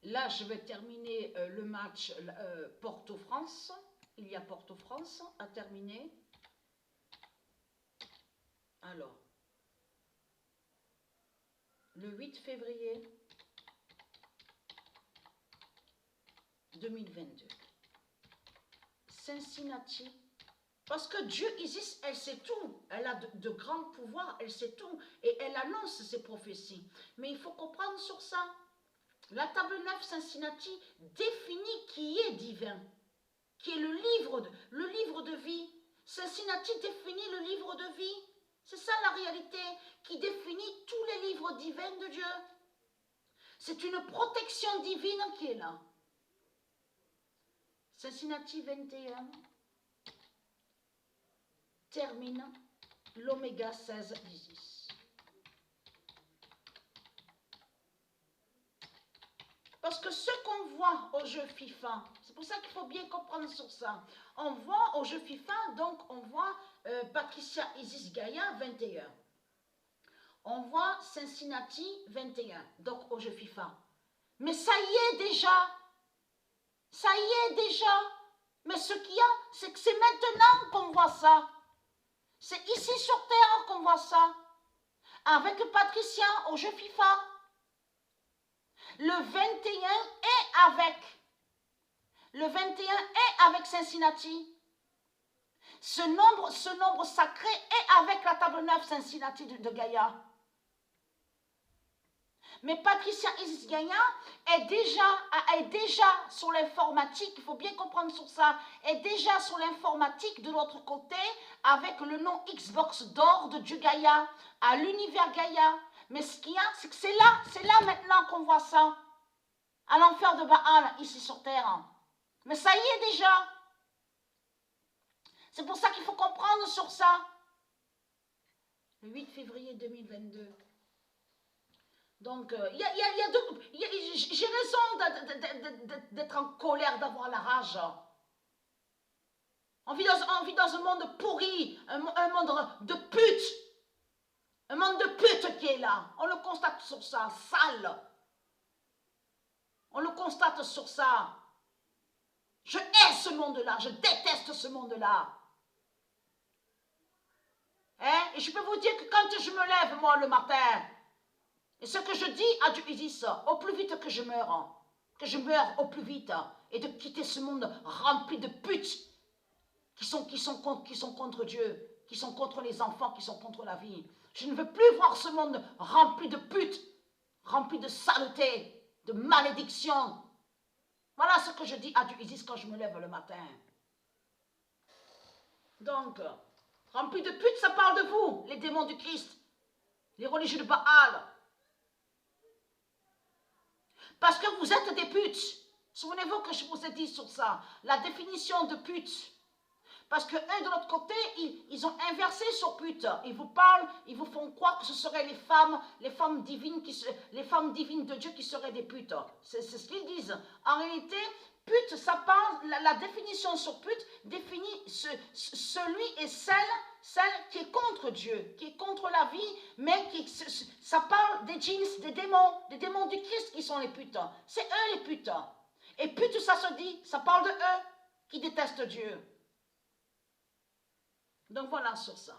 là, je vais terminer le match Porto-France. Il y a Porto-France à terminer. Alors, le 8 février 2022. Cincinnati. Parce que Dieu, Isis, elle sait tout. Elle a de grands pouvoirs, elle sait tout. Et elle annonce ses prophéties. Mais il faut comprendre sur ça. La table 9 Cincinnati définit qui est divin. Qui est le livre de vie. Cincinnati définit le livre de vie. C'est ça la réalité. Qui définit tous les livres divins de Dieu. C'est une protection divine qui est là. Cincinnati 21 termine l'oméga 16 d'Isis. Parce que ce qu'on voit au jeu FIFA, c'est pour ça qu'il faut bien comprendre sur ça. On voit au jeu FIFA, donc on voit Patricia Isis Gaïa 21. On voit Cincinnati 21, donc au jeu FIFA. Mais ça y est déjà. Ça y est déjà. Mais ce qu'il y a, c'est que c'est maintenant qu'on voit ça. C'est ici sur Terre qu'on voit ça. Avec Patricia au jeu FIFA. Le 21 est avec. Le 21 est avec Cincinnati. Ce nombre sacré est avec la table 9 Cincinnati de Gaïa. Mais Patricia Isis Gaïa est déjà sur l'informatique, il faut bien comprendre sur ça, est déjà sur l'informatique de l'autre côté avec le nom Xbox d'or de Dieu Gaïa, à l'univers Gaïa. Mais ce qu'il y a, c'est que c'est là maintenant qu'on voit ça, à l'enfer de Baal, ici sur Terre. Mais ça y est déjà. C'est pour ça qu'il faut comprendre sur ça. Le 8 février 2022. Donc, j'ai raison d'être en colère, d'avoir la rage. On vit dans un monde pourri, un monde de pute. Un monde de pute qui est là. On le constate sur ça, sale. On le constate sur ça. Je hais ce monde-là, je déteste ce monde-là. Hein? Et je peux vous dire que quand je me lève, moi, le matin, et ce que je dis à Dieu Isis, au plus vite que je meurs au plus vite, et de quitter ce monde rempli de putes qui sont contre Dieu, qui sont contre les enfants, qui sont contre la vie. Je ne veux plus voir ce monde rempli de putes, rempli de saleté, de malédiction. Voilà ce que je dis à Dieu Isis quand je me lève le matin. Donc, rempli de putes, ça parle de vous, les démons du Christ, les religieux de Baal. Parce que vous êtes des putes. Souvenez-vous que je vous ai dit sur ça, la définition de pute. Parce que eux, de l'autre côté, ils ont inversé sur pute. Ils vous parlent, ils vous font croire que ce seraient les femmes divines de Dieu qui seraient des putes. C'est ce qu'ils disent. En réalité, pute, ça parle, la définition sur pute définit celui et celle qui est contre Dieu, qui est contre la vie, mais ça parle des djinns, des démons du Christ qui sont les putes. C'est eux les putes. Et pute, ça se dit, ça parle de eux qui détestent Dieu. Donc voilà sur ça.